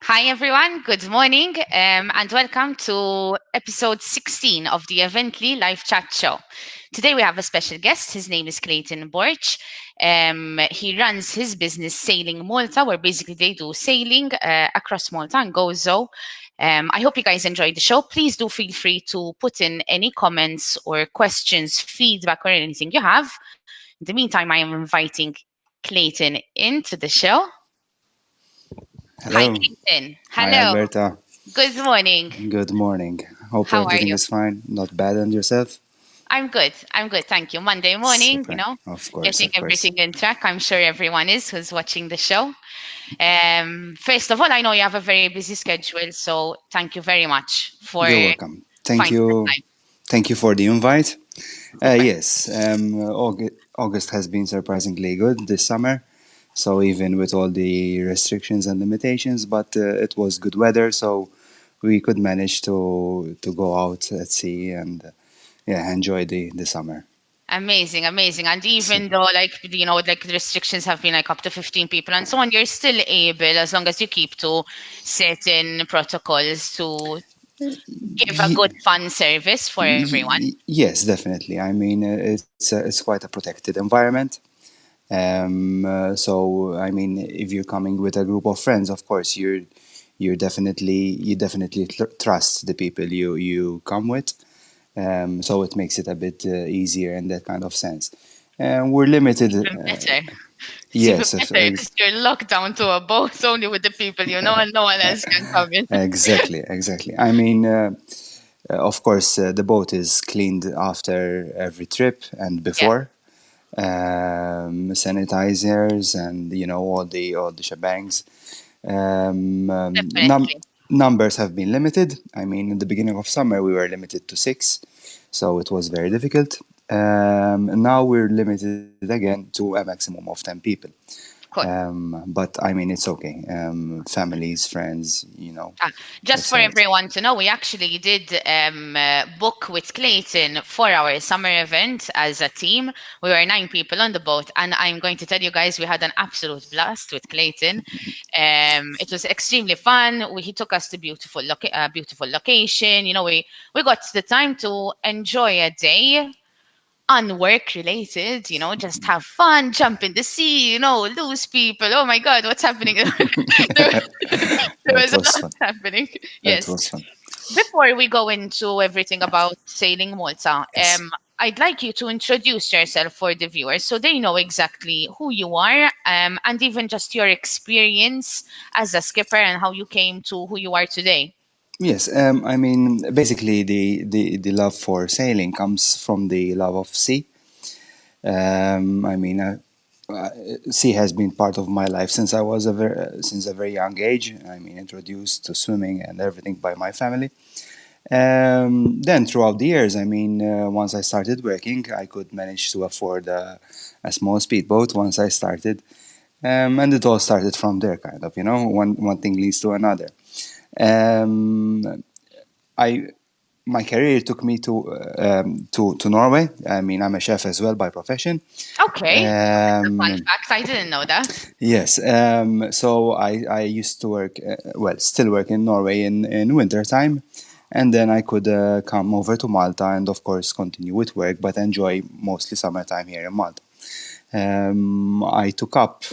Hi, everyone. Good morning, and welcome to episode 16 of the Evently Live Chat Show. Today, we have a special guest. His name is Clayton Borg. He runs his business, Sailing Malta, where basically they do sailing across Malta and Gozo. I hope you guys enjoyed the show. Please do feel free to put in any comments or questions, feedback, or anything you have. In the meantime, I am inviting Clayton into the show. Hi, Hello. Clayton. Hi, Hello. Alberta. Good morning. Good morning. Hope How are everything you? is fine. Not bad. And yourself? I'm good. I'm good. Thank you. Monday morning, Super. Of course, getting of course. everything in track. I'm sure everyone is who's watching the show. First of all, I know you have a very busy schedule, so thank you very much for You're welcome. Thank finding the you. time. Thank you for the invite. Super. Yes, August has been surprisingly good this summer. So even with all the restrictions and limitations, but it was good weather, so we could manage to go out at sea and yeah, enjoy the summer. Amazing, amazing. And So, even though like the restrictions have been like up to 15 people and so on, you're still able, as long as you keep to certain protocols, to give a good fun service for everyone. Yes, definitely. I mean, it's quite a protected environment. So I mean, if you're coming with a group of friends, of course, you definitely trust the people you come with. So it makes it a bit easier in that kind of sense. We're limited. Even better. It's even Yes, better because you're locked down to a boat only with the people you know and no one else can come in. exactly, exactly. I mean, of course, the boat is cleaned after every trip and Yeah, before. Sanitizers and all the shebangs. Um, um, num- definitely. Numbers have been limited. I mean, in the beginning of summer we were limited to six, so it was very difficult. Now we're limited again to a maximum of 10 people. Cool. But I mean, it's okay. Families, friends, Ah, just it's for alright. everyone to know, we actually did book with Clayton for our summer event as a team. We were 9 people on the boat, and I'm going to tell you guys, we had an absolute blast with Clayton. It was extremely fun. He took us to beautiful location. We got the time to enjoy a day unwork related, just have fun, jump in the sea, lose people. Oh my God, what's happening? there, there It was a was lot fun. happening. It Yes. was fun. Before we go into everything about sailing Malta, Yes. I'd like you to introduce yourself for the viewers so they know exactly who you are, and even just your experience as a skipper and how you came to who you are today. Yes, I mean, basically, the love for sailing comes from the love of sea. I mean, uh, sea has been part of my life since a very young age. I mean, introduced to swimming and everything by my family. Then throughout the years, I mean, once I started working, I could manage to afford a small speedboat once I started, and it all started from there, kind of. One thing leads to another. Um, I My career took me to Norway. I mean, I'm a chef as well by profession. Okay, that's a fun Um, fact. I didn't know that. yes, so I used to work, well, still work in Norway in winter time, and then I could come over to Malta and of course continue with work, but enjoy mostly summertime here in Malta. I took up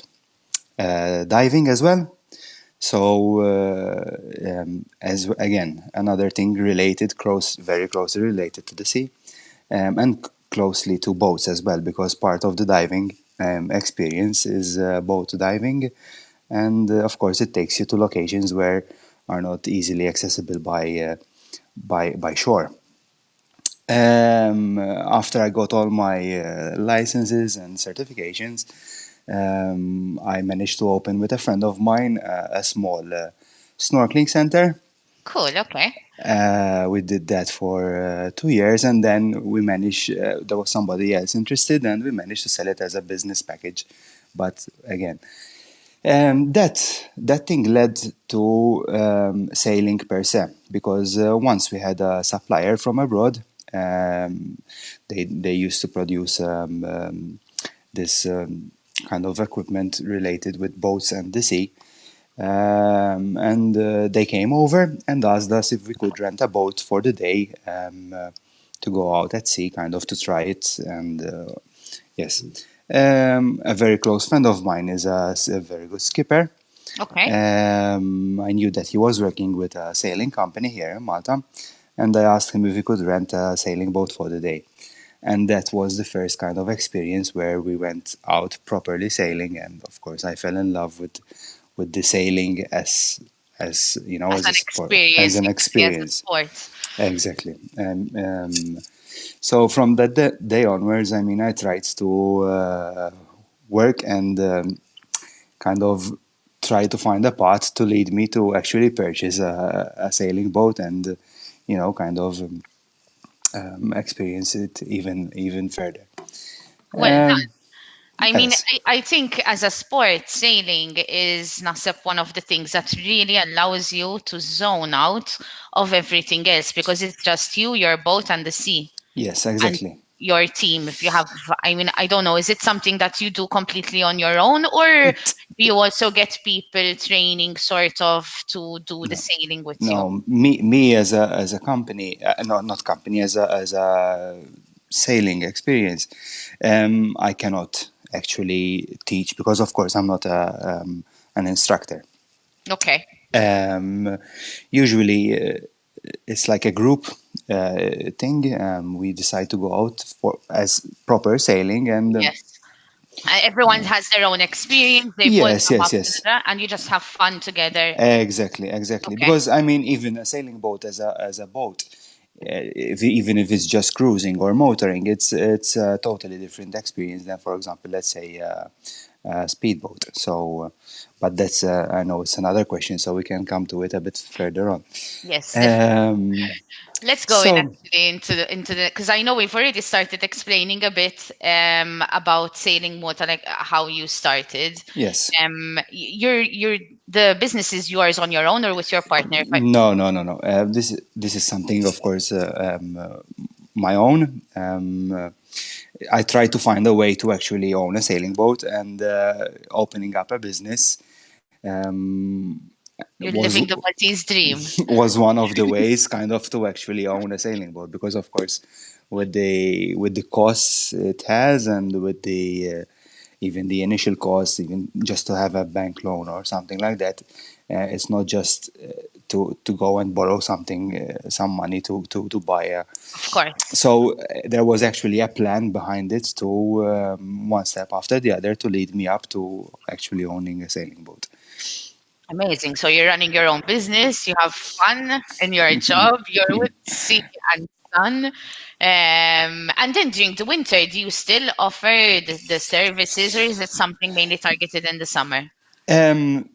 diving as well. So, as again, another thing very closely related to the sea, and closely to boats as well, because part of the diving experience is boat diving, and of course, it takes you to locations where are not easily accessible by shore. After I got all my licenses and certifications, I managed to open with a friend of mine a small snorkeling center. Cool. Okay. We did that for 2 years, and then we managed. There was somebody else interested, and we managed to sell it as a business package. But again, that thing led to sailing per se, because once we had a supplier from abroad. They used to produce this kind of equipment related with boats and the sea. And they came over and asked us if we could rent a boat for the day, to go out at sea, kind of to try it. And yes, a very close friend of mine is a very good skipper. Okay. I knew that he was working with a sailing company here in Malta, and I asked him if we could rent a sailing boat for the day. And that was the first kind of experience where we went out properly sailing, and of course I fell in love with the sailing as you know, As as a an sport, as experience, an you can see as a experience. sport. Exactly. So from that day onwards, I mean, I tried to work and kind of try to find a path to lead me to actually purchase a sailing boat and kind of experience it even further. Well done. Um, I mean, yes, I think as a sport, sailing is Nasib one of the things that really allows you to zone out of everything else because it's just you, your boat, and the sea, yes, and exactly. your team. If you have, I mean, I don't know, is it something that you do completely on your own, or do you also get people training sort of to do the No, sailing with you? no. Me as a company, not company, as a sailing experience. I cannot actually teach because, of course, I'm not an instructor. Okay. Um, Usually, it's like a group thing. We decide to go out for as proper sailing, and Yes. Everyone has their own experience. They've all yes, come yes, up yes. together, and you just have fun together. Exactly, exactly. Okay. Because I mean, even a sailing boat as a boat, even if it's just cruising or motoring, it's a totally different experience than, for example, let's say a speedboat. So, but that's I know it's another question, so we can come to it a bit further on. Yes, definitely. Um, Let's go in so actually into the because I know we've already started explaining a bit about sailing motor, like how you started. yes, You're the business is yours on your own or with your partner. no, no, no, no. This is something, of course, my own. I try to find a way to actually own a sailing boat, and opening up a business um, You're was living the Maltese dream. was one of the ways, kind of, to actually own a sailing boat. Because, of course, with the costs it has, and with the even the initial costs, even just to have a bank loan or something like that, it's not just to go and borrow some money to buy a. Of course. So there was actually a plan behind it to one step after the other to lead me up to actually owning a sailing boat. Amazing. So you're running your own business, you have fun in your job, you're with sea and sun. And then during the winter, do you still offer the services or is it something mainly targeted in the summer? Um,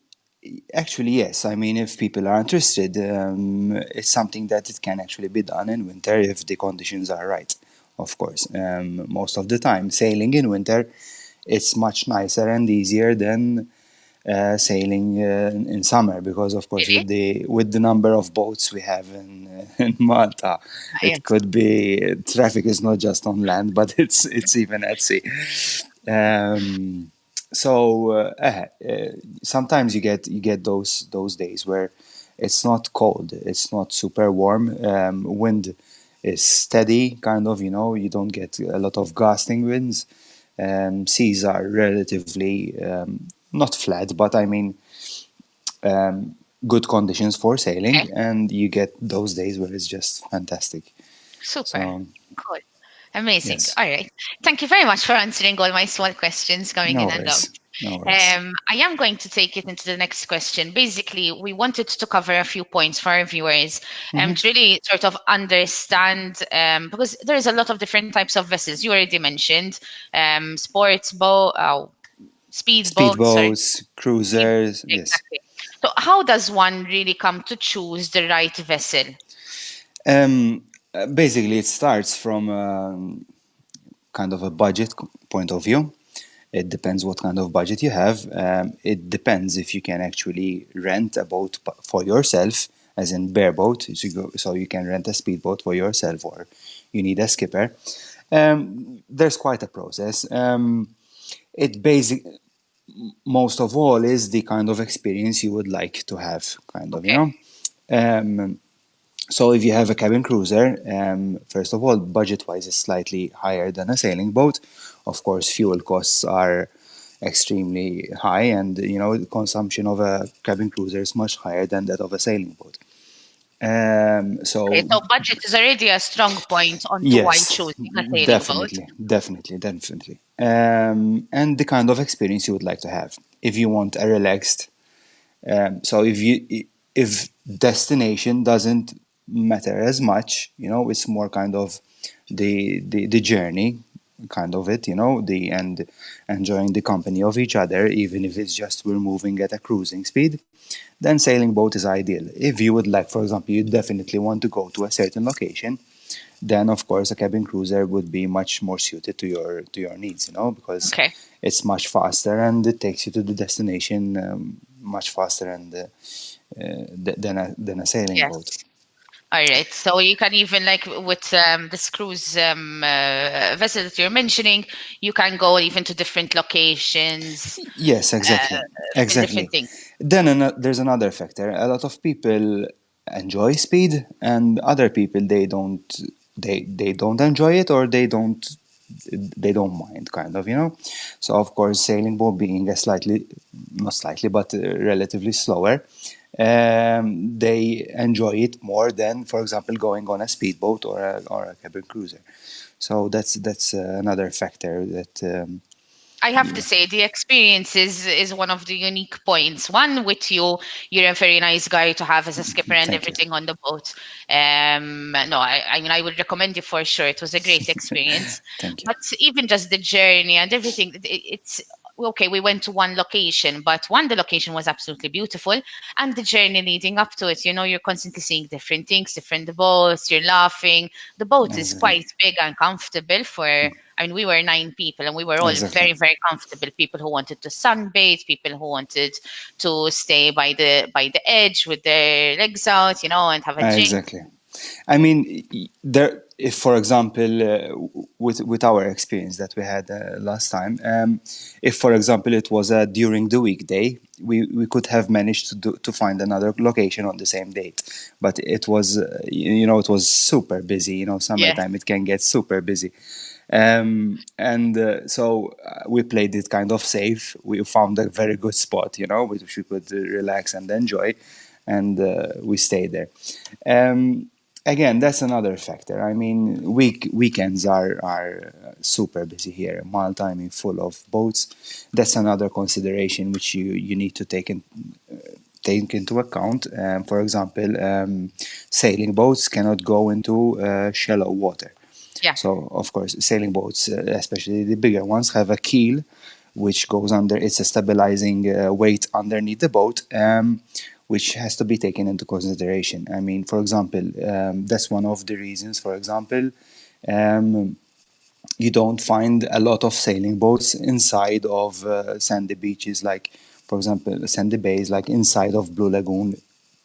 Actually, yes. I mean, if people are interested, it's something that it can actually be done in winter if the conditions are right, of course. Most of the time, sailing in winter, it's much nicer and easier than sailing in summer because, of course, Really? with the number of boats we have in Malta, it Yes. could be traffic is not just on land, but it's even at sea. Um, so sometimes you get those days where it's not cold, it's not super warm, wind is steady, kind of. You don't get a lot of gusting winds. Seas are relatively not flat, but I mean um, good conditions for Okay. sailing, and you get those days where it's just fantastic. Super. So Cool. Amazing. yes, All right. Thank you very much for answering all my small questions coming no in and out. worries, no worries. I am going to take it into the next question. Basically, we wanted to cover a few points for our viewers to really sort of understand, because there's a lot of different types of vessels. You already mentioned sports boat, speed boats, sorry. Speedboats, cruisers, yes. Exactly. So, how does one really come to choose the right vessel? Basically, it starts from kind of a budget point of view. It depends what kind of budget you have. It depends if you can actually rent a boat for yourself, as in bareboat, so you can rent a speedboat for yourself, or you need a skipper. There's quite a process. It basic. most of all is the kind of experience you would like to have, kind of, you Okay. know. Um, so if you have a cabin cruiser, first of all, budget-wise, is slightly higher than a sailing boat. Of course, fuel costs are extremely high, and you know the consumption of a cabin cruiser is much higher than that of a sailing boat. Okay. So So budget is already a strong point onto why yes, choosing a sailing boat. definitely. And the kind of experience you would like to have. If you want a relaxed, so if destination doesn't matter as much, you know, it's more kind of the journey, kind of it, you know, the and enjoying the company of each other, even if it's just we're moving at a cruising speed, then sailing boat is ideal. If you would like, for example, you definitely want to go to a certain location, then of course a cabin cruiser would be much more suited to your needs, you know, because Okay. it's much faster and it takes you to the destination much faster and than a sailing boat. Yes. All right. So you can even like with this cruise vessel that you're mentioning, you can go even to different locations, Yes, uh, feel different exactly. things. Then there's another factor. A lot of people enjoy speed, and other people they don't enjoy it, or they don't mind, kind of, you know. So of course, sailing boat being a slightly, not slightly, but relatively slower, they enjoy it more than, for example, going on a speedboat or a cabin cruiser. So that's another factor that I have to say the experience is one of the unique points. One with you, you're a very nice guy to have as a skipper and thank you, everything on the boat. No, I mean I would recommend you for sure. It was a great experience. thank you. But even just the journey and everything, it's okay. We went to one location, but one the location was absolutely beautiful, and the journey leading up to it. You know, you're constantly seeing different things, different boats. You're laughing. The boat is Exactly. quite big and comfortable for. I mean, we were 9 people and we were all Exactly. very, very comfortable. People who wanted to sunbathe, people who wanted to stay by the edge with their legs out, you know, and have a drink. Exactly. I mean, there. If, for example, with our experience that we had last time, if, for example, it was during the weekday, we could have managed to find another location on the same date. But it was, you know, it was super busy. You know, Yeah, summertime it can get super busy. And so we played it kind of safe. We found a very good spot, you know, which we could relax and enjoy, and we stayed there. Um, Again, that's another factor. I mean, weekends are super busy here in Malta. I mean, full of boats. That's another consideration which you need to take into account. For example, sailing boats cannot go into shallow water. yeah, So, of course, sailing boats, especially the bigger ones, have a keel which goes under. It's a stabilizing weight underneath the boat, which has to be taken into consideration. I mean, for example, that's one of the reasons. For example, um, you don't find a lot of sailing boats inside of sandy beaches, like, for example, sandy bays, like inside of Blue Lagoon,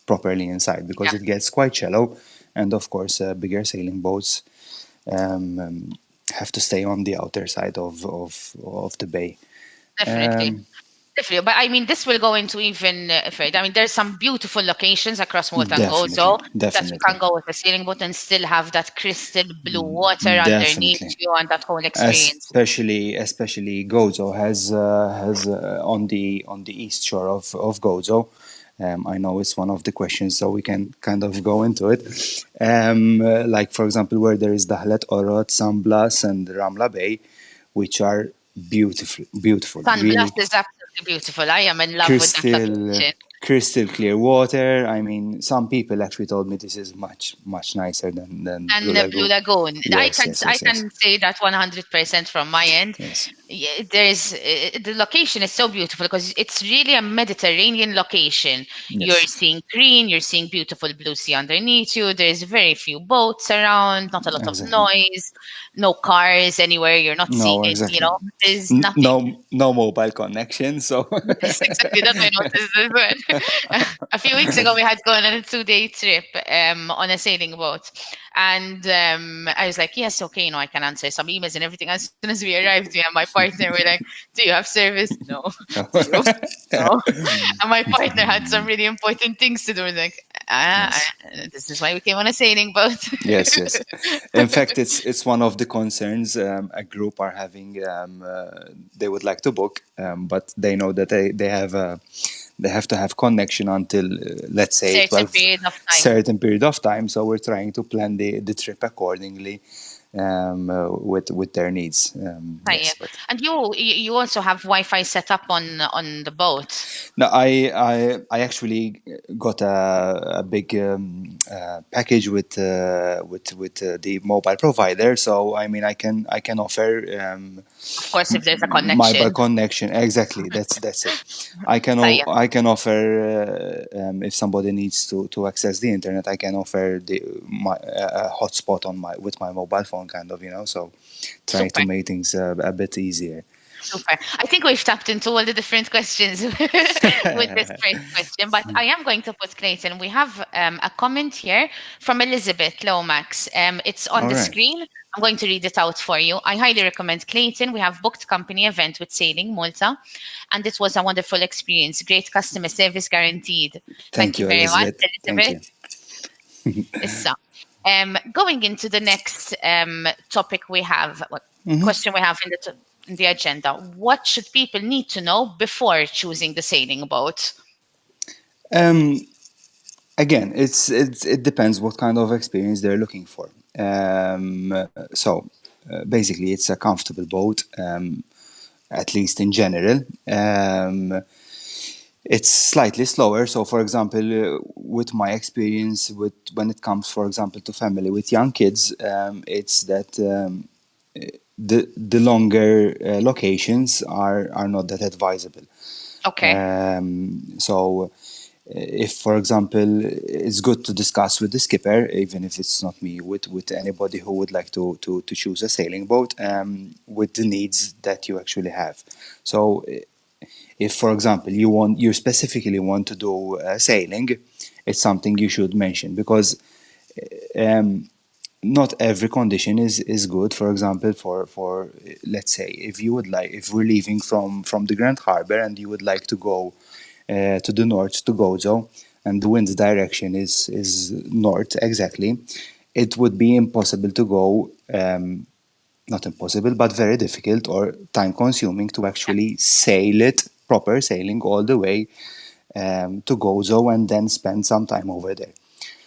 properly inside, because yeah, it gets quite shallow, and of course, bigger sailing boats um, um, have to stay on the outer side of the bay. definitely. Um, Definitely, but I mean, this will go into even further. I mean, there's some beautiful locations across Malta and Definitely, Gozo that you definitely, can go with a sailing boat and still have that crystal blue water underneath definitely. you and that whole experience. Especially Gozo has on the east shore of Gozo. I know it's one of the questions, so we can kind of go into it. Like, for example, where there is Dahlet Orot, San Blas, and Ramla Bay, which are beautiful, Sun really Blast is absolutely beautiful. I am in love with that crystal location. crystal clear water. I mean, some people actually told me this is much nicer than Blue And the Blue Lagoon. Lagoon. Yes, yes, I yes, yes, can say that 100% from my end. yes, Yeah, there's the location is so beautiful because it's really a Mediterranean location. You're yes. seeing green, you're seeing beautiful blue sea underneath you. There's very few boats around, not a lot of Exactly. noise, no cars anywhere. You're not seeing No, it, you exactly. know, there's nothing. No mobile connection. So Yes, exactly. That I noticed as well. A few weeks ago, we had gone on a 2-day trip on a sailing boat, And I was like, yes, okay, I can answer some emails and everything. As soon as we arrived, me and my partner were like, do you have service? No. Do you? No. And my partner had some really important things to do. We're like, Yes. this is why we came on a sailing boat. Yes, yes. In fact, it's one of the concerns a group are having. They would like to book, but they know that they have to have connection until let's say Certain 12 period of time. certain period of time. So we're trying to plan the trip accordingly with their needs. Right. Yes, but And you also have Wi-Fi set up on the boat. no, I actually got a big package with the mobile provider. So I mean, I can offer Of course, if there's a mobile connection. connection. Exactly, that's it. Right. I can offer if somebody needs to access the internet, I can offer the my hotspot on my with my mobile phone, kind of, So try to Super. make things a bit easier. Super. I think we've tapped into all the different questions with this first question, but I am going to put Clayton. We have a comment here from Elizabeth Lomax. It's on All the right. screen. I'm going to read it out for you. I highly recommend Clayton. We have booked company event with Sailing Malta, and it was a wonderful experience. Great customer service guaranteed. Thank Thank you you, very much, Elizabeth. Thank Elizabeth. you. So, going into the next topic we have, what Mhm. question we have in the agenda? What should people need to know before choosing the sailing boat? Um, Again, it depends what kind of experience they're looking for. Basically, it's a comfortable boat, at least in general. It's slightly slower. So, for example, with my experience with when it comes, for example, to family with young kids, it's that the longer locations are not that advisable. Okay. So if, for example, it's good to discuss with the skipper, even if it's not me, with anybody who would like to choose a sailing boat, with the needs that you actually have. So if, for example, you specifically want to do sailing, it's something you should mention, because um, not every condition is good. For example, for let's say, if we're leaving from the Grand Harbor and you would like to go to the north to Gozo, and the wind direction is north exactly, it would be impossible to go. Not impossible, but very difficult or time consuming to Yeah. actually sail it, proper sailing all the way to Gozo and then spend some time over there.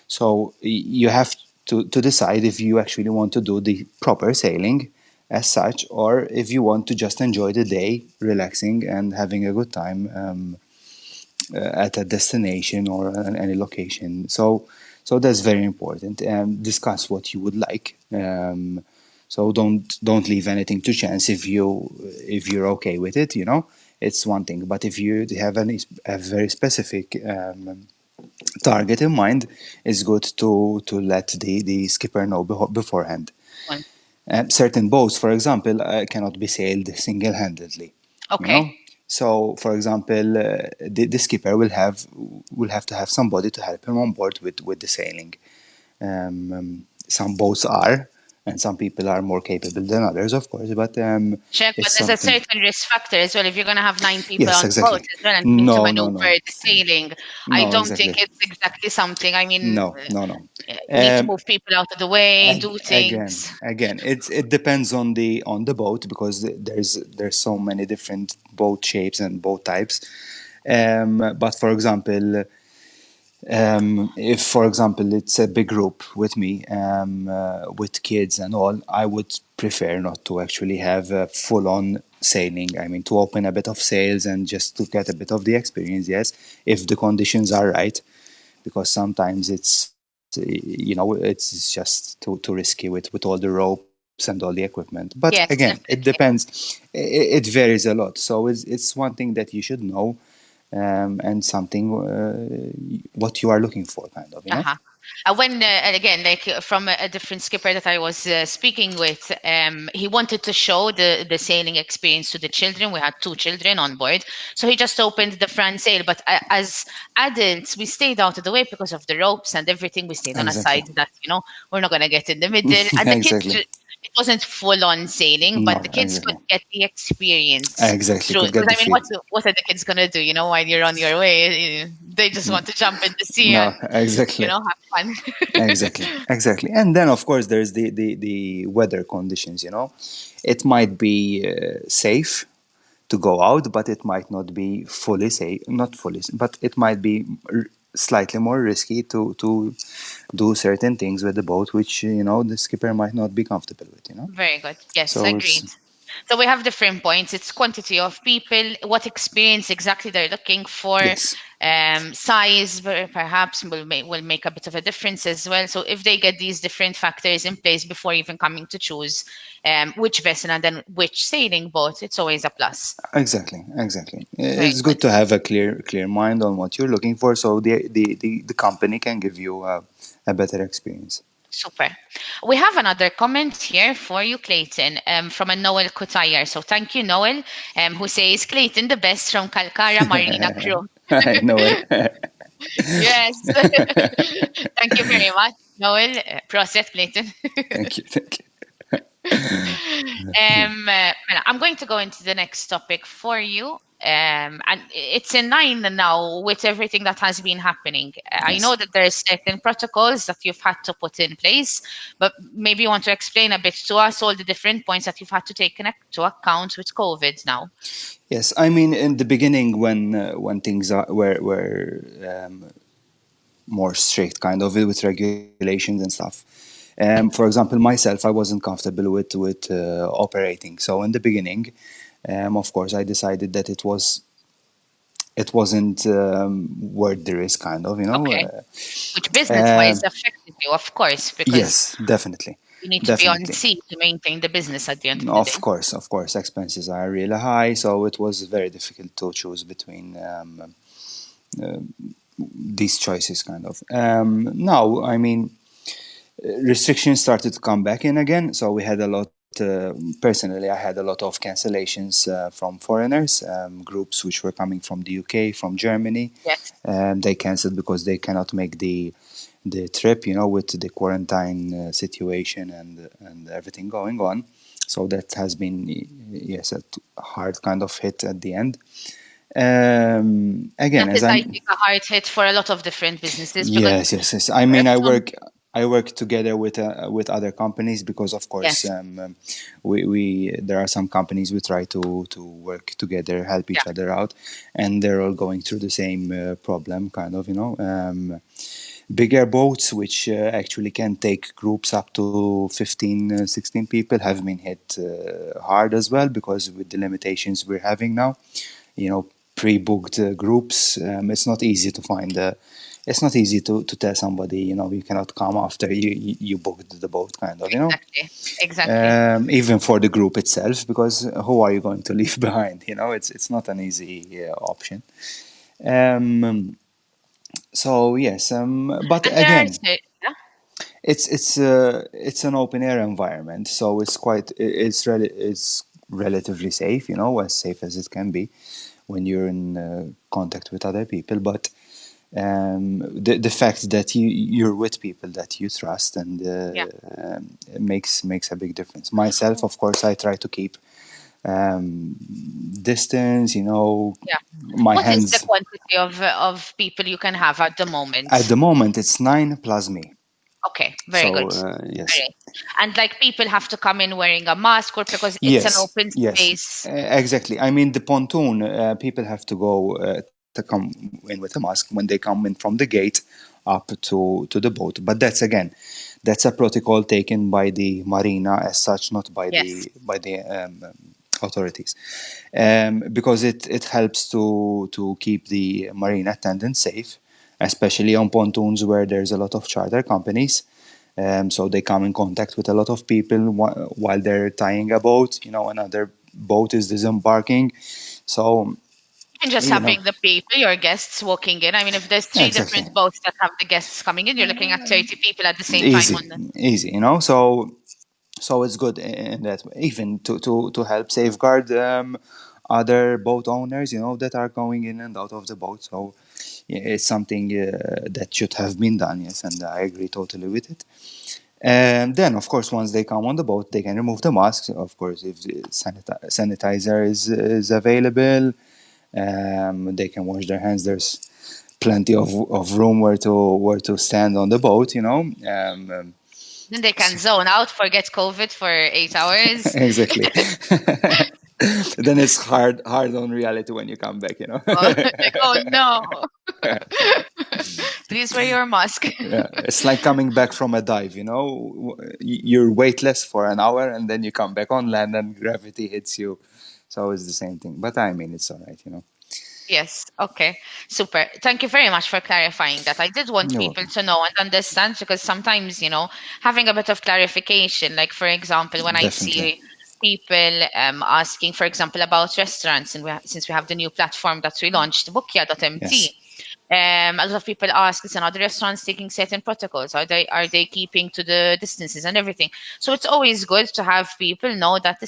So you have to decide if you actually want to do the proper sailing as such, or if you want to just enjoy the day, relaxing and having a good time at a destination or any location. So that's very important. Discuss what you would like. So don't leave anything to chance. If you're okay with it, it's one thing. But if you have a very specific target in mind, it's good to let the skipper know beforehand. One. Certain boats, for example, cannot be sailed single-handedly. You Okay. know, so for example, the skipper will have to have somebody to help him on board with the sailing. Some boats are, and some people are more capable than others, of course. But Check, but it's there's a something. certain risk factor as well. If you're going to have nine people Yes, on the boat exactly. as well and you need to No, no, maneuver no, the sailing, I no, don't think exactly. it's exactly something. I mean, No, no, no. you need to Um, move people out of the way, do again, things. it depends on the boat, because there's so many different boat shapes and boat types. But for example, if, for example, it's a big group with me, with kids and all, I would prefer not to actually have a full-on sailing. I mean, to open a bit of sails and just to get a bit of the experience, yes, if the conditions are right, because sometimes it's just too risky with all the ropes and all the equipment. But again, Yes, it definitely. depends. It varies a lot. So it's one thing that you should know, and something what you are looking for, kind of. Uh-huh. When and again, like from a different skipper that I was speaking with, he wanted to show the sailing experience to the children. We had two children on board, so he just opened the front sail. But as adults, we stayed out of the way because of the ropes and everything. We stayed on a Exactly. side that we're not going to get in the middle, and the kids. Exactly. It wasn't full on sailing, but No, the kids could exactly. get the experience Exactly. through. Could get Because the I mean, feel. what are the kids gonna do? While you're on your way, they just want to jump in the sea No, and exactly. have fun. Exactly, exactly. And then, of course, there's the weather conditions, you know. It might be safe to go out, but it might not be fully safe, not fully, but it might be slightly more risky to do certain things with the boat, which, the skipper might not be comfortable with, you know. Very good. Yes, So it's, agreed. So we have different points. It's quantity of people, what experience exactly they're looking for, yes, size perhaps will make a bit of a difference as well. So if they get these different factors in place before even coming to choose which vessel and then which sailing boat, it's always a plus. exactly, exactly. Very It's good. good to have a clear mind on what you're looking for, so the company can give you a better experience. Super. We have another comment here for you, Clayton, from a Noel Kutayar. So thank you, Noel, who says Clayton the best from Kalkara Marina Crew. I know it. Yes. Thank you very much, Noel. Proset, Clayton. Thank you, thank you. I'm going to go into the next topic for you. And it's in line now with everything that has been happening. I know Yes. that there's certain protocols that you've had to put in place, but maybe you want to explain a bit to us all the different points that you've had to take to account with COVID now. Yes, I mean, in the beginning, when things were more strict, kind of with regulations and stuff. For example, myself, I wasn't comfortable with operating. So in the beginning, of course, I decided that it wasn't worth the risk, kind of, you know. Okay. Which business Uh, wise affected you, of course, because yes, definitely, you need to be on definitely. sea to maintain the business at the end of the day. Of course, expenses are really high, so it was very difficult to choose between these choices, kind of. Now, I mean, restrictions started to come back in again, so we had a lot. Personally, I had a lot of cancellations from foreigners, groups which were coming from the UK, from Germany. Yes. They cancelled because they cannot make the trip, you know, with the quarantine situation and everything going on. So that has been, yes, a hard kind of hit at the end. Again, That as is, I I'm think, a hard hit for a lot of different businesses because Yes, yes, yes. I if mean, some, I work together with other companies because, of course, yes, we there are some companies we try to work together, help yeah, each other out, and they're all going through the same problem, kind of, you know. Bigger boats, which actually can take groups up to 15, 16 people, have been hit hard as well because with the limitations we're having now, you know, pre-booked groups. It's not easy to find. It's not easy to tell somebody, you know, you cannot come after you booked the boat, kind of, you know. exactly, exactly. Even for the group itself, because who are you going to leave behind? You know, it's not an easy option. Um, so yes, but And there are, again, yeah, it's an open air environment, so it's relatively safe, you know, as safe as it can be when you're in contact with other people. But the fact that you're with people that you trust and yeah, makes a big difference. Myself, of course, I try to keep um, distance. You know, yeah. my What is the hands. quantity of people you can have at the At moment? the moment, it's 9 plus me. Okay, very So good. yes. Very. And like people have to come in wearing a mask or because it's an Yes, open yes, space. exactly. I mean, the pontoon, people have to go to come in with a mask when they come in from the gate up to the boat. But that's a protocol taken by the marina as such, not by Yes, the authorities, because it helps to keep the marine attendants safe, especially on pontoons where there's a lot of charter companies. So they come in contact with a lot of people while they're tying a boat. You know, another boat is disembarking. So And just you know. having the people, your guests walking in. I mean, if there's three Exactly. different boats that have the guests coming in, you're looking at 30 people at the same time Easy, on the. easy, you know. So it's good in that way, even to help safeguard other boat owners, you know, that are going in and out of the boat. So yeah, it's something that should have been done, yes, and I agree totally with it. And then, of course, once they come on the boat, they can remove the masks. Of course, if the sanitizer is available, they can wash their hands. There's plenty of room where to stand on the boat, you know. Then they can So, zone out, forget COVID for 8 hours. exactly. Then it's hard on reality when you come back, you know. Like, oh no. Please wear your mask. Yeah, it's like coming back from a dive, you know. You're weightless for an hour and then you come back on land and gravity hits you. So it's the same thing. But I mean, it's all right, you know. Yes. Okay. Super. Thank you very much for clarifying that. I did want You're people welcome. to know and understand because sometimes, having a bit of clarification, like for example, when I Definitely. see people asking, for example, about restaurants, and since we have the new platform that we launched, Yes. Bookya.mt, a lot of people ask, listen, are the restaurants taking certain protocols? Are they keeping to the distances and everything? So it's always good to have people know that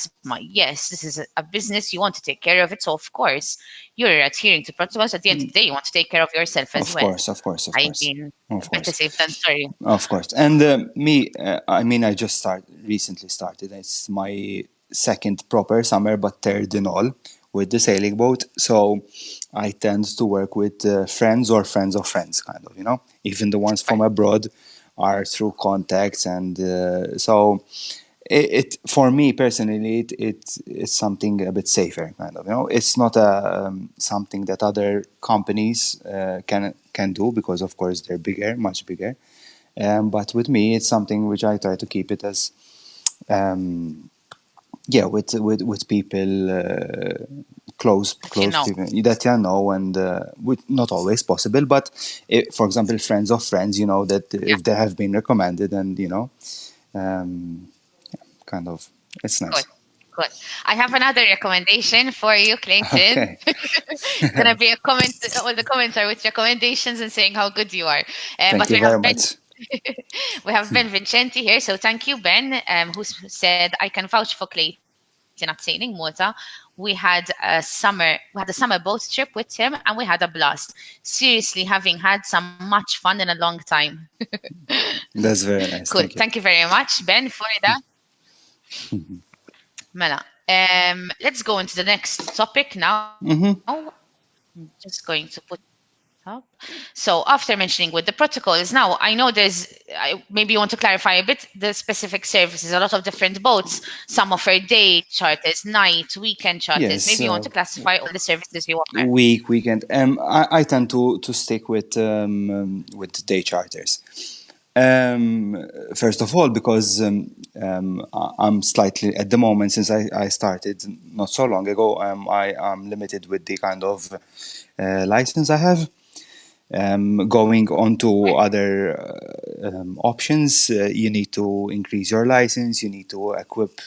yes, this is a business, you want to take care of it. So of course you're adhering to protocols. At the end of the day, you want to take care of yourself as Of well. course, of course, of I course. mean, Of better course. safe than sorry. Of course. And I mean, I just recently started. It's my second proper summer, but third in all with the sailing boat. So I tend to work with friends or friends of friends, kind of, you know. Even the ones Super. from abroad are through contacts. And so it for me personally, it's something a bit safer, kind of, you know. It's not something that other companies can do because, of course, they're bigger, much bigger, but with me, it's something which I try to keep it as, um, yeah, with people, But you close know, people that you know, and with not always possible, but for example, friends of friends, you know, that yeah, if they have been recommended, and you know, um, kind of, it's good. nice. Good. I have another recommendation for you, Clayton. Okay, It's gonna be a comment. All the comments are with recommendations and saying how good you are. thank But you we have very Ben. much. We have Ben Vincenti here, so thank you, Ben, said I can vouch for Clayton at Sailing Malta. We had a summer boat trip with him, and we had a blast. Seriously, having had some much fun in a long time. That's very Cool. nice. Thank Thank you you. very much, Ben, for that. Mela. Let's go into the next topic now. Hmm. I'm just going to put up. So after mentioning with the protocols, now I know maybe you want to clarify a bit the specific services. A lot of different boats, some offer day charters, night, weekend charters. Maybe you want Yes. to classify all the services you offer. Weekend. I tend to stick with day charters. First of all, because I'm slightly at the moment, since I started not so long ago, I am limited with the kind of license I have. Going on to Okay. other options, you need to increase your license, you need to equip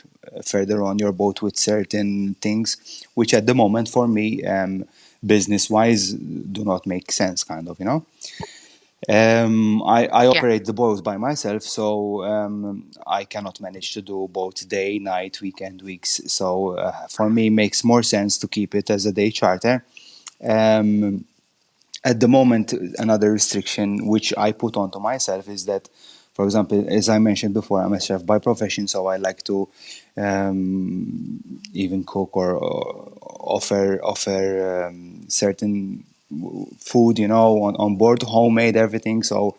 further on your boat with certain things, which at the moment for me, business wise, do not make sense, kind of, you know. I Yeah. operate the boat by myself, so I cannot manage to do both day, night, weekend, weeks. So for me, it makes more sense to keep it as a day charter. Um, at the moment, another restriction which I put onto myself is that, for example, as I mentioned before, I'm a chef by profession, so I like to even cook or offer certain food, you know, on board, homemade everything. So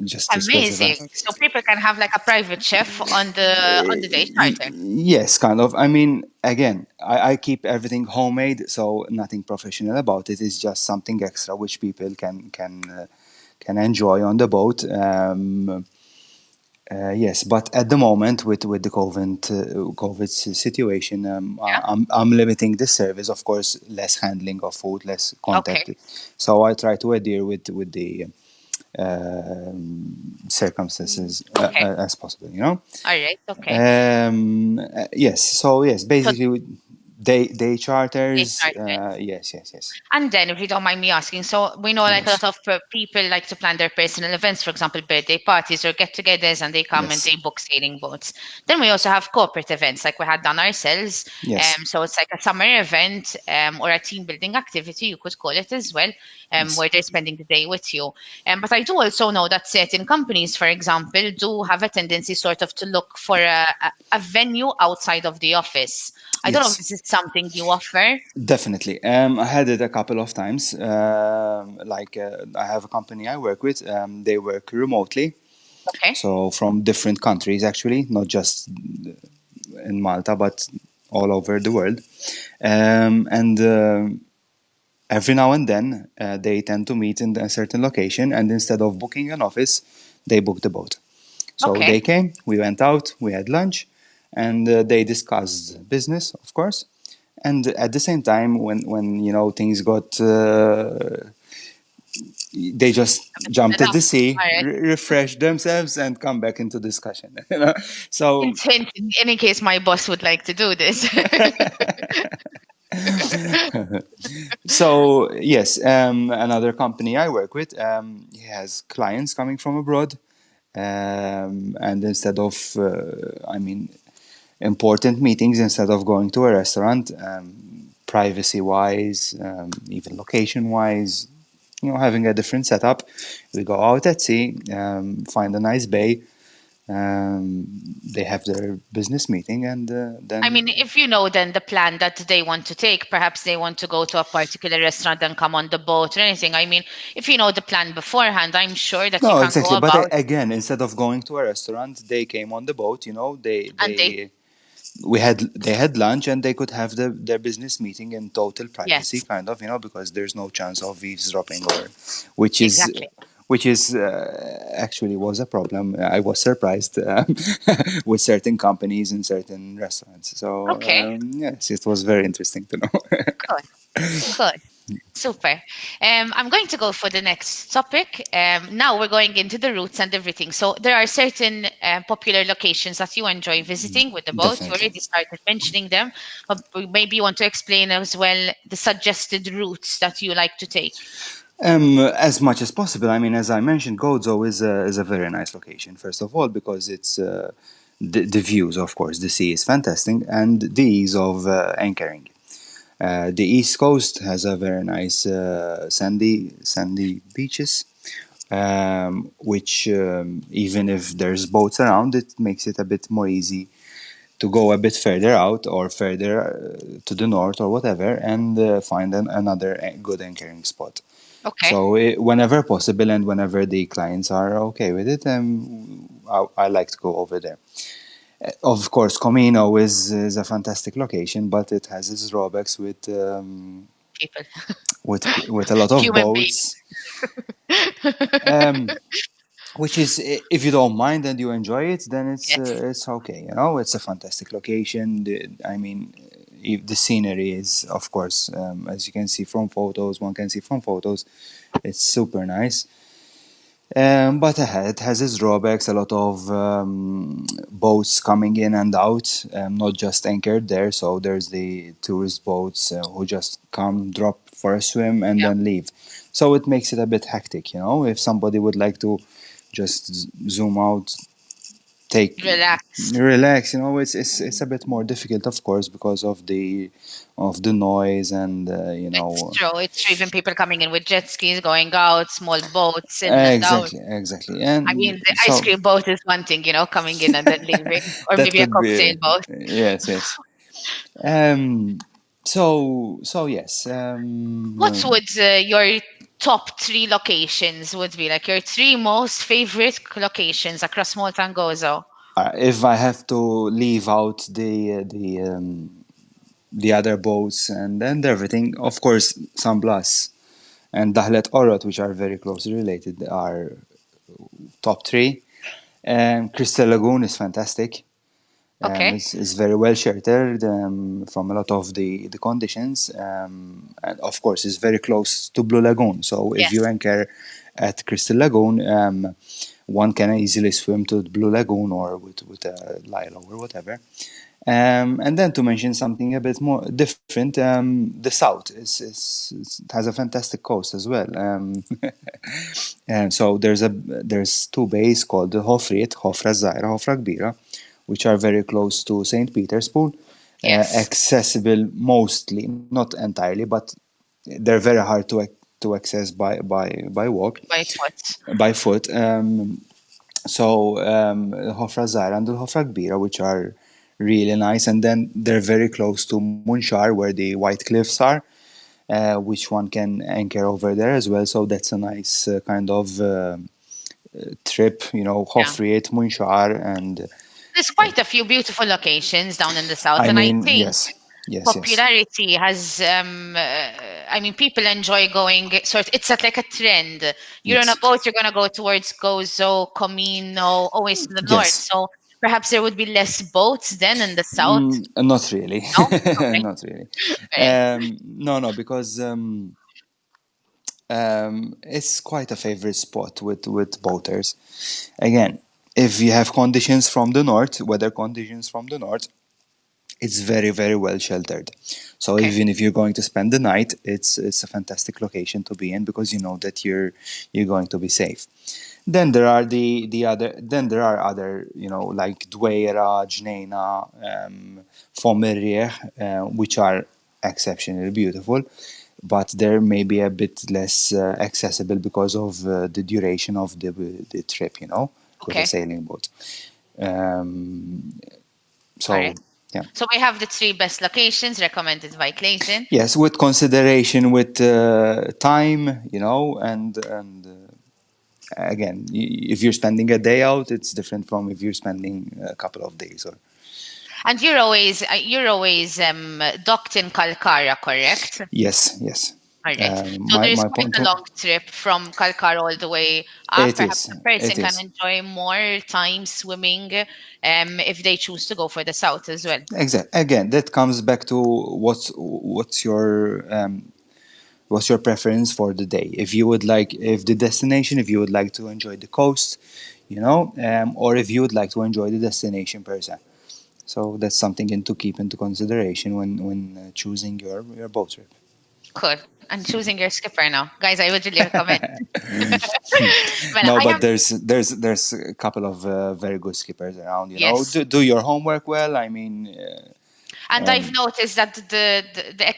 just to specify. Amazing. So people can have like a private chef on the day charter. Yes, kind of. I mean, again, I keep everything homemade, so nothing professional about it. It's just something extra which people can enjoy on the boat. Yes, but at the moment, with the COVID situation, Yeah. I'm limiting the service. Of course, less handling of food, less Okay. contact. So I try to adhere with the circumstances Okay. as possible. You know. All right. Okay. Yes. So yes, So basically, Day Day charters. charters. Yes, yes, yes, And then, if you don't mind me asking, so we know like a yes, lot of people like to plan their personal events, for example, birthday parties or get-togethers, and they come and yes, they book sailing boats. Then we also have corporate events, like we had done ourselves. yes, So it's like a summer event, or a team building activity, you could call it as well, yes, where they're spending the day with you. But I do also know that certain companies, for example, do have a tendency sort of to look for a venue outside of the office. I don't know if yes. this is something you offer. Definitely. I had it a couple of times. I have a company I work with. They work remotely, Okay. so from different countries actually, not just in Malta, but all over the world. And every now and then, they tend to meet in a certain location, and instead of booking an office, they book the boat. So Okay. they came, we went out, we had lunch, and they discussed business, of course. And at the same time, when things got, they just jumped at Enough. the sea, All right. refreshed themselves, and come back into discussion. So In any case, my boss would like to do this. So yes, another company I work with, he has clients coming from abroad, and instead of, important meetings, instead of going to a restaurant, privacy wise, even location wise, having a different setup, we go out at sea, find a nice bay. They have their business meeting, and I then mean, if you know then the plan that they want to take, perhaps they want to go to a particular restaurant and come on the boat or anything. I mean, if you know the plan beforehand, I'm sure that you no, can go exactly. But about again, instead of going to a restaurant, they came on the boat. and they, They had lunch, and they could have their business meeting in total privacy, yes, kind of, because there's no chance of eavesdropping, or which is exactly. actually was a problem. I was surprised, with certain companies and certain restaurants. So Okay, yes, it was very interesting to know. good, good. Super. I'm going to go for the next topic. Now we're going into the routes and everything. So there are certain popular locations that you enjoy visiting with the boat. You Definitely. already started mentioning them, but maybe you want to explain as well the suggested routes that you like to take. As much as possible. I mean, as I mentioned, Gozo is a very nice location. First of all, because it's the views, of course, the sea is fantastic, and the ease of anchoring. The East Coast has a very nice sandy beaches, which, even if there's boats around, it makes it a bit more easy to go a bit further out, or further to the north, or whatever, and find another good anchoring spot. Okay. So whenever possible, and whenever the clients are okay with it, I like to go over there. Of course, Comino is a fantastic location, but it has its drawbacks People, with a lot of human beings. boats. Um, which is, if you don't mind and you enjoy it, then Yes. it's okay. It's a fantastic location. I mean, if the scenery is, of course, as you can see from photos, one can see from photos, it's super nice. But it has its drawbacks. A lot of boats coming in and out, not just anchored there. So there's the tourist boats who just come, drop for a swim, and Yeah. then leave. So it makes it a bit hectic. If somebody would like to just zoom out, take Relax. relax, it's a bit more difficult, of course, because of the noise, and It's true. It's true. Even people coming in with jet skis, going out, small boats in and out. exactly, I and mean, the ice so cream boat is one thing, coming in and then leaving, or that maybe a could cocktail be, boat. yes, yes. So yes, What would your top three locations would be? Like your three most favorite locations across Malta and Gozo? if I have to leave out the other boats and everything, of course, San Blas and Dahlet Orot, which are very closely related, are top three. Crystal Lagoon is fantastic. Okay. It's very well sheltered from a lot of the conditions. And of course, it's very close to Blue Lagoon. So if you Yes. anchor at Crystal Lagoon, one can easily swim to Blue Lagoon, or with a lilo or whatever. And then to mention something a bit more different, the south it has a fantastic coast as well. And so there's two bays called the Hofriet, Hofra Zaira, Hofra Kbira, which are very close to St. Petersburg, Yes, accessible mostly, not entirely, but they're very hard to access by walk, by foot. by foot. Hofra Zara and the Hofra Kbira, which are really nice, and then they're very close to Munshar, where the White Cliffs are, which one can anchor over there as well. So that's a nice kind of trip, Yeah. Hofriet, Munshar, and There's quite a few beautiful locations down in the south, I and I mean, think yes, yes, yes, popularity has I mean, people enjoy going it's like a trend. You're on a yes, boat, you're gonna go towards Gozo, Comino, always to the north. yes. So perhaps there would be less boats then in the south. Not really, No? Okay. not really. Okay. No, no, because it's quite a favorite spot with boaters. Again, if you have conditions from the north, weather conditions from the north, it's very very well sheltered. So Okay. even if you're going to spend the night, it's a fantastic location to be in because you know that you're going to be safe. Then there are the other. Then there are other, like Dweira, Jnejna, Fomerrieh, which are exceptionally beautiful, but they're maybe a bit less accessible because of the duration of the trip. With a Okay. sailing boat. Um, All so right. yeah. So we have the three best locations recommended by Clayton. Yes, with consideration with time, and again, if you're spending a day out, it's different from if you're spending a couple of days. Or And you're always docked in Kalkara, correct? yes, yes. All right. So My there's my quite point. a long trip from Kalkar all the way up. It Perhaps is. the person It can is. enjoy more time swimming if they choose to go for the south as well. Exactly. Again, that comes back to what's your preference for the day. If you would like, if the destination, if you would like to enjoy the coast, or if you would like to enjoy the destination per se. So that's something to keep into consideration when choosing your boat trip. Cool. And choosing your skipper now. Guys, I would really recommend. Well, No, I but have, there's a couple of very good skippers around. yes. Do your homework well. I mean, And I've noticed that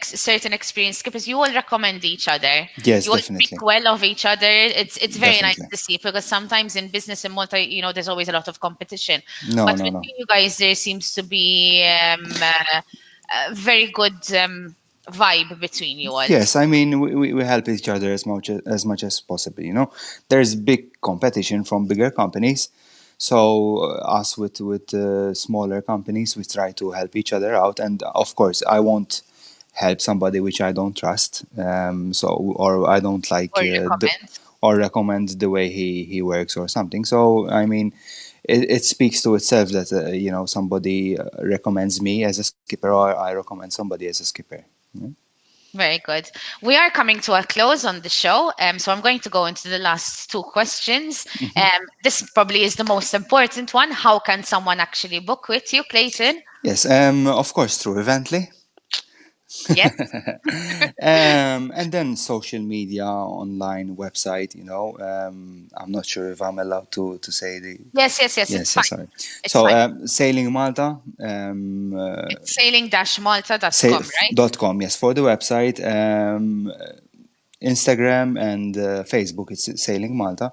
certain experienced skippers, you all recommend each other. yes, You all speak definitely, well of each other. It's very nice definitely. to see because sometimes in business in Malta, there's always a lot of competition. No, But no, with no. you guys, there seems to be a very good vibe between you all. Yes, I mean we help each other as much as possible. There's big competition from bigger companies, so us with smaller companies, we try to help each other out. And of course, I won't help somebody which I don't trust, or I don't like Or recommend. or recommend the way he works or something. So I mean, it speaks to itself that somebody recommends me as a skipper, or I recommend somebody as a skipper. Very good. We are coming to a close on the show, so I'm going to go into the last two questions. This probably is the most important one. How can someone actually book with you, Clayton? Yes, of course, through Evently. Yes, And then social media, online website. I'm not sure if I'm allowed to say the. yes, yes, yes. It's Yes, yes, fine. sorry. It's So, fine. Sailing Malta, It's sailing-malta.com, right? .com. Yes, for the website. Instagram and Facebook. It's Sailing Malta.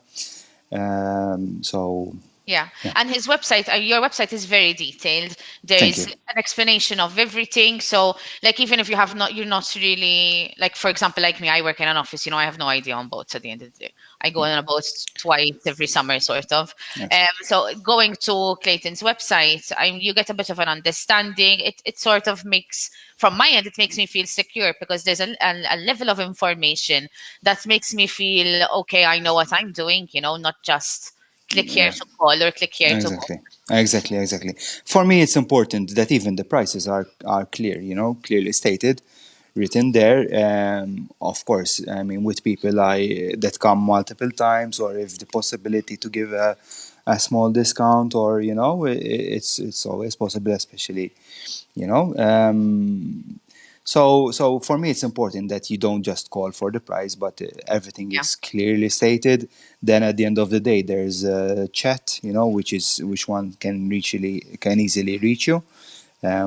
So Yeah, yeah, and his website, your website is very detailed. There thank is you. an explanation of everything. So, like, even if you're not really like, for example, like me, I work in an office. I have no idea on boats at the end of the day. I go on a boat twice every summer, sort of. Yes. So, going to Clayton's website, you get a bit of an understanding. It sort of makes, from my end, it makes me feel secure because there's a level of information that makes me feel okay. I know what I'm doing. Not just click here Yeah. to call or click here to book. Exactly. Exactly. Exactly. For me, it's important that even the prices are clear. Clearly stated, written there. Of course, I mean, with people that come multiple times, or if the possibility to give a small discount, or it's always possible, especially you know. So for me, it's important that you don't just call for the price, but everything Yeah. is clearly stated. Then at the end of the day, there's a chat, which one can easily reach you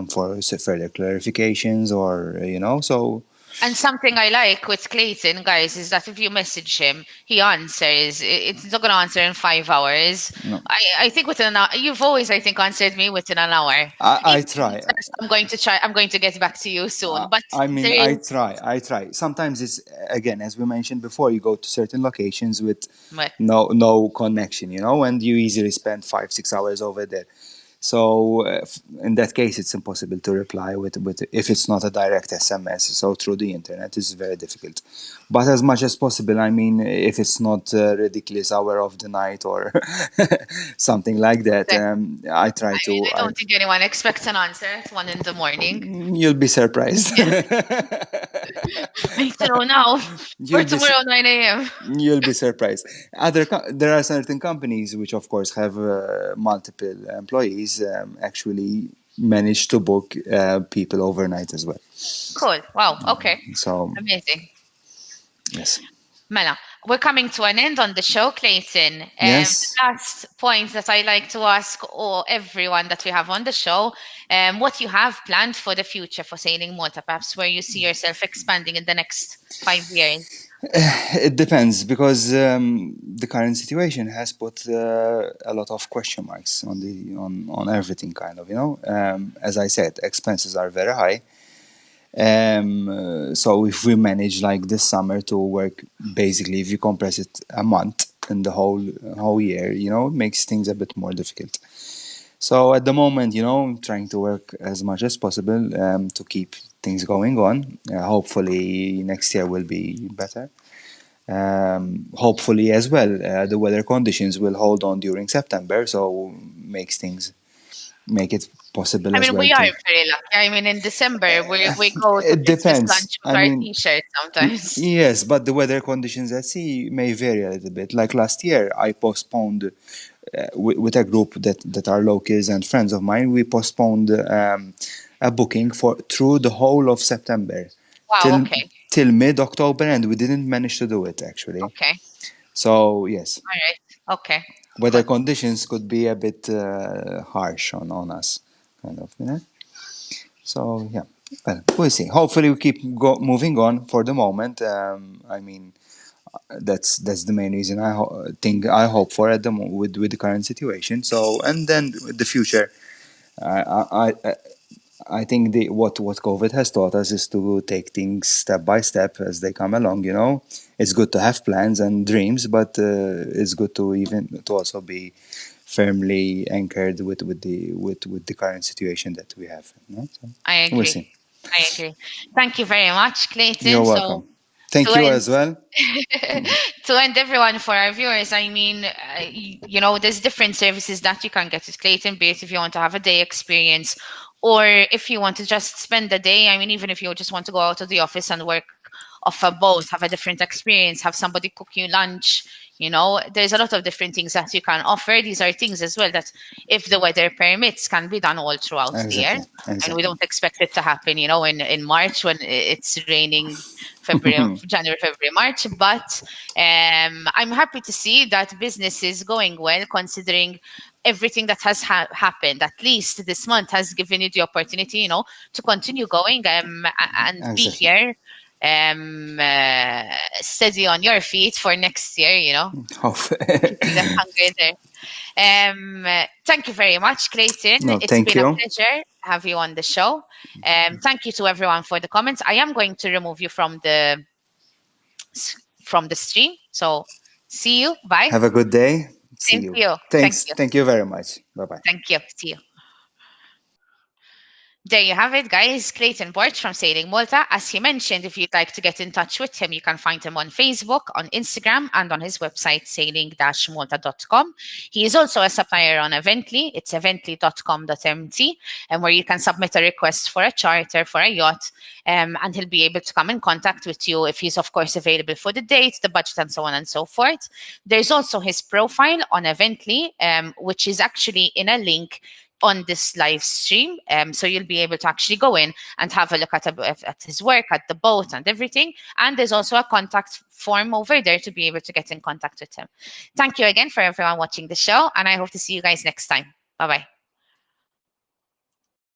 for further clarifications, or so. And something I like with Clayton, guys, is that if you message him, he answers. It's not going to answer in 5 hours. No, I think within an hour, you've always, I think, answered me within an hour. I Even if try. he says, I'm going to try, I'm going to get back to you soon. But I mean, there I is, try. I try. Sometimes it's, again, as we mentioned before, you go to certain locations with but no connection, and you easily spend 5 6 hours over there. So in that case, it's impossible to reply with if it's not a direct SMS. So through the internet, it's very difficult. But as much as possible, I mean, if it's not a ridiculous hour of the night or something like that, I try I mean, to. I don't think anyone expects an answer at 1 in the morning. You'll be surprised. I need to know now for You'll be tomorrow 9 a.m. you'll be surprised. There are certain companies which, of course, have multiple employees, actually manage to book people overnight as well. Cool. Wow. Okay. So Amazing. yes, Mela, we're coming to an end on the show, Clayton. The yes. last point that I like to ask all everyone that we have on the show, what you have planned for the future for Sailing Malta, perhaps where you see yourself expanding in the next 5 years. It depends, because the current situation has put a lot of question marks on everything, kind of. As I said, expenses are very high. So if we manage like this summer to work, basically, if you compress it a month in the whole year, it makes things a bit more difficult. So at the moment, I'm trying to work as much as possible to keep things going on. Hopefully next year will be better. Hopefully as well, the weather conditions will hold on during September, so make it possible I as mean, well we are to. very lucky. I mean, in December, we go to It business depends. lunch I with our mean, t-shirts sometimes. yes, but the weather conditions at sea may vary a little bit. Like last year, I postponed with a group that are locals and friends of mine. We postponed a booking for through the whole of September Wow. till Okay. till mid October, and we didn't manage to do it actually. Okay. So yes, All right. Okay. weather Cool. conditions could be a bit harsh on us, kind of. So yeah, well, we'll see. Hopefully, we keep moving on for the moment. I mean, that's the main reason think I hope for at the with the current situation. So, and then the future, I think what COVID has taught us is to take things step by step as they come along. It's good to have plans and dreams, but it's good to also be firmly anchored with the current situation that we have. So I we'll agree. see. I agree. Thank you very much, You're Clayton. So welcome. Thank to you end as well. to end everyone for our viewers, I mean, there's different services that you can get with Clayton, be it if you want to have a day experience or if you want to just spend the day. I mean, even if you just want to go out of the office and work off a boat, have a different experience, have somebody cook you lunch. There's a lot of different things that you can offer. These are things as well that, if the weather permits, can be done all throughout the year. Exactly. And we Exactly. don't expect it to happen, in March when it's raining, January, February, March. But I'm happy to see that business is going well, considering everything that has happened. At least this month has given you the opportunity, to continue going and be Exactly. here, steady on your feet for next year. Hope. Keeping that hunger there. Thank you very much, Clayton. No, It's thank been a you. pleasure to have you on the show. Thank you to everyone for the comments. I am going to remove you from the stream. So see you. Bye. Have a good day. See Same to you. you. Thank Thanks. you. Thank you very much. Bye bye. Thank you. See you. There you have it, guys. Clayton Borg from Sailing Malta. As he mentioned, if you'd like to get in touch with him, you can find him on Facebook, on Instagram, and on his website, sailing-malta.com. He is also a supplier on Evently. It's evently.com.mt, and where you can submit a request for a charter for a yacht, and he'll be able to come in contact with you if he's, of course, available for the date, the budget, and so on and so forth. There's also his profile on Evently, which is actually in a link on this live stream. So you'll be able to actually go in and have a look at his work, at the boat, and everything. And there's also a contact form over there to be able to get in contact with him. Thank you again for everyone watching the show, and I hope to see you guys next time. Bye bye.